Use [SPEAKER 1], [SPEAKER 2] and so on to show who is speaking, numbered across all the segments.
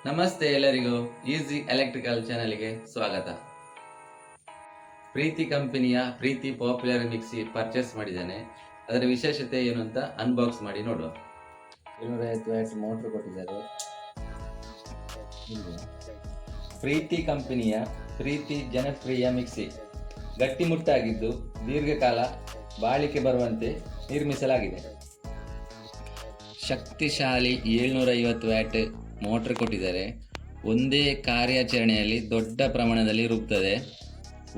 [SPEAKER 1] ನಮಸ್ತೆ ಎಲ್ಲರಿಗೂ easy electrical ಚಾನೆಲ್ಗೆ ಸ್ವಾಗತ. ಪ್ರೀತಿ ಕಂಪನಿಯ ಪ್ರೀತಿ ಪಾಪ್ಯುಲರ್ ಮಿಕ್ಸಿ ಪರ್ಚೇಸ್ ಮಾಡಿದ್ದೇನೆ. ಅದರ ವಿಶೇಷತೆ ಏನು ಅಂತ ಅನ್ಬಾಕ್ಸ್ ಮಾಡಿ ನೋಡುವ. 250 ವ್ಯಾಟ್ಸ್ ಮೋಟರ್ ಕೊಟ್ಟಿದ್ದಾರೆ. ಪ್ರೀತಿ ಕಂಪನಿಯ ಪ್ರೀತಿ ಜನಪ್ರಿಯ ಮಿಕ್ಸಿ ಗಟ್ಟಿಮುಟ್ಟಾಗಿದ್ದು ದೀರ್ಘಕಾಲ ಬಾಳಿಕೆ ಬರುವಂತೆ ನಿರ್ಮಿಸಲಾಗಿದೆ. ಶಕ್ತಿಶಾಲಿ 750 ವ್ಯಾಟ್ ಮೋಟರ್ ಕೊಟ್ಟಿದ್ದಾರೆ. ಒಂದೇ ಕಾರ್ಯಾಚರಣೆಯಲ್ಲಿ ದೊಡ್ಡ ಪ್ರಮಾಣದಲ್ಲಿ ರುಬ್ತದೆ.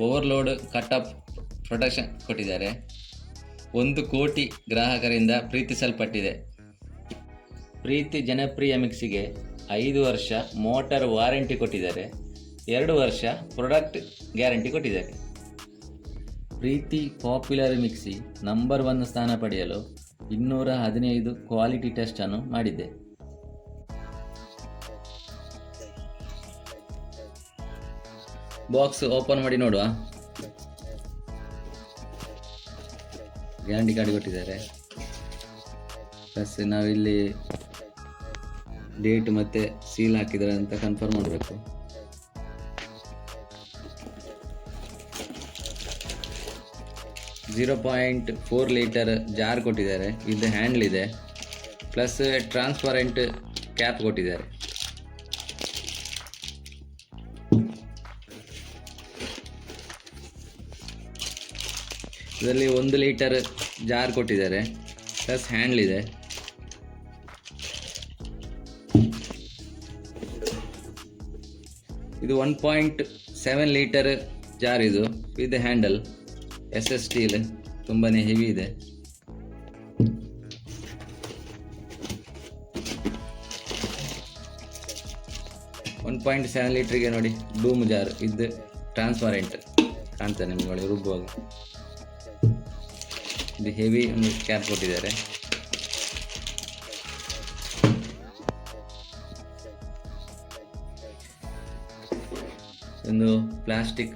[SPEAKER 1] ಓವರ್ಲೋಡ್ ಕಟ್ ಆಫ್ ಪ್ರೊಟೆಕ್ಷನ್ ಕೊಟ್ಟಿದ್ದಾರೆ. 1 ಕೋಟಿ ಗ್ರಾಹಕರಿಂದ ಪ್ರೀತಿಸಲ್ಪಟ್ಟಿದೆ. ಪ್ರೀತಿ ಜನಪ್ರಿಯ ಮಿಕ್ಸಿಗೆ 5 ವರ್ಷ ಮೋಟಾರ್ ವಾರಂಟಿ ಕೊಟ್ಟಿದ್ದಾರೆ. 2 ವರ್ಷ ಪ್ರಾಡಕ್ಟ್ ಗ್ಯಾರಂಟಿ ಕೊಟ್ಟಿದ್ದಾರೆ. ಪ್ರೀತಿ ಪಾಪ್ಯುಲರ್ ಮಿಕ್ಸಿ ನಂಬರ್ 1 ಸ್ಥಾನ ಪಡೆಯಲು 215 ಕ್ವಾಲಿಟಿ ಟೆಸ್ಟ್ ಅನ್ನು ಮಾಡಿದ್ದೆ. ಬಾಕ್ಸ್ ಓಪನ್ ಮಾಡಿ ನೋಡುವ. ಗ್ಯಾರಂಟಿ ಕಾರ್ಡ್ ಕೊಟ್ಟಿದ್ದಾರೆ. ಪ್ಲಸ್ ನಾವಿಲ್ಲಿ ಡೇಟ್ ಮತ್ತೆ ಸೀಲ್ ಹಾಕಿದ್ದಾರೆ ಅಂತ ಕನ್ಫರ್ಮ್ ಮಾಡಬೇಕು. .4 ಲೀಟರ್ ಜಾರ್ ಕೊಟ್ಟಿದ್ದಾರೆ. ಇದು ಹ್ಯಾಂಡಲ್ ಇದೆ. ಪ್ಲಸ್ ಟ್ರಾನ್ಸ್ಪರೆಂಟ್ ಕ್ಯಾಪ್ ಕೊಟ್ಟಿದ್ದಾರೆ. ಇದರಲ್ಲಿ 1 ಲೀಟರ್ ಜಾರ್ ಕೊಟ್ಟಿದ್ದಾರೆ. ಪ್ಲಸ್ ಹ್ಯಾಂಡಲ್ ಇದೆ. ಇದು 1.7 ಲೀಟರ್ ಜಾರ್. ಇದು ಹ್ಯಾಂಡಲ್ SS ಸ್ಟೀಲ್, ತುಂಬಾನೇ ಹೆವಿ ಇದೆ. .7 ಲೀಟರ್ಗೆ ನೋಡಿ ಡೂಮ್ ಜಾರ್. ಇದು ಟ್ರಾನ್ಸ್ಪರೆಂಟ್ ಕಾಣ್ತದೆ ನಿಮ್ಗೆ ನೋಡಿ ರುಬ್ಬುವಾಗ. ಇದು ಹೆವಿ ಒಂದು ಕ್ಯಾಪ್ ಕೊಟ್ಟಿದ್ದಾರೆ. ಒಂದು ಪ್ಲಾಸ್ಟಿಕ್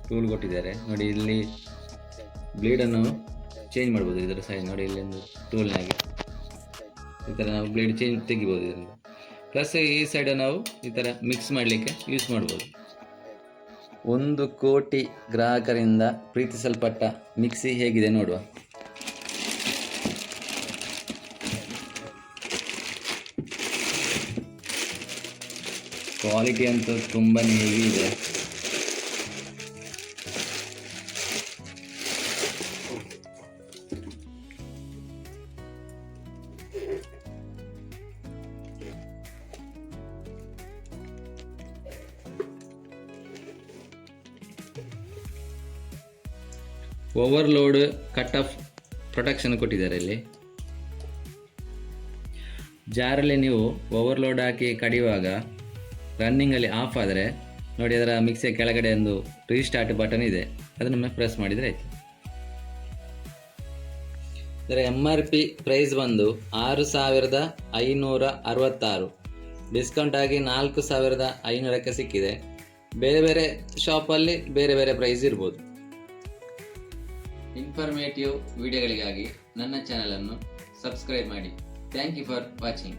[SPEAKER 1] ಟೂಲ್ ಕೊಟ್ಟಿದ್ದಾರೆ ನೋಡಿ. ಇಲ್ಲಿ ಬ್ಲೇಡನ್ನು ಚೇಂಜ್ ಮಾಡ್ಬೋದು. ಇದರ ಸೈಜ್ ನೋಡಿ, ಇಲ್ಲಿ ಒಂದು ಟೂಲ್ನಾಗೆ ಈ ಥರ ನಾವು ಬ್ಲೇಡ್ ತೆಗಿಬೋದು ಇದರಿಂದ. ಪ್ಲಸ್ ಈ ಸೈಡ್ ನಾವು ಈ ಥರ ಮಿಕ್ಸ್ ಮಾಡಲಿಕ್ಕೆ ಯೂಸ್ ಮಾಡ್ಬೋದು. 1 ಕೋಟಿ ಗ್ರಾಹಕರಿಂದ ಪ್ರೀತಿಸಲ್ಪಟ್ಟ ಮಿಕ್ಸಿ ಹೇಗಿದೆ ನೋಡುವ. ಕ್ವಾಲಿಟಿ ಅಂತೂ ತುಂಬಾ ಹೆವಿ ಇದೆ. ಓವರ್ಲೋಡ್ ಕಟ್ ಆಫ್ ಪ್ರೊಟೆಕ್ಷನ್ ಕೊಟ್ಟಿದ್ದಾರೆ. ಇಲ್ಲಿ ಜಾರಲ್ಲಿ ನೀವು ಓವರ್ಲೋಡ್ ಹಾಕಿ ಕಡಿಯುವಾಗ ರನ್ನಿಂಗಲ್ಲಿ ಆಫ್ ಆದರೆ ನೋಡಿ, ಅದರ ಮಿಕ್ಸಿಯ ಕೆಳಗಡೆ ಒಂದು ರೀಸ್ಟಾರ್ಟ್ ಬಟನ್ ಇದೆ. ಅದನ್ನು ಪ್ರೆಸ್ ಮಾಡಿದರೆ ಆಯಿತು. ಇದರ MRP ಪ್ರೈಸ್ ಬಂದು 6,566. ಡಿಸ್ಕೌಂಟ್ ಆಗಿ 4,500ಕ್ಕೆ ಸಿಕ್ಕಿದೆ. ಬೇರೆ ಬೇರೆ ಶಾಪಲ್ಲಿ ಬೇರೆ ಬೇರೆ ಪ್ರೈಸ್ ಇರ್ಬೋದು. ಇನ್ಫಾರ್ಮೇಟಿವ್ ವಿಡಿಯೋಗಳಿಗಾಗಿ ನನ್ನ ಚಾನಲನ್ನು ಸಬ್ಸ್ಕ್ರೈಬ್ ಮಾಡಿ. Thank you for watching.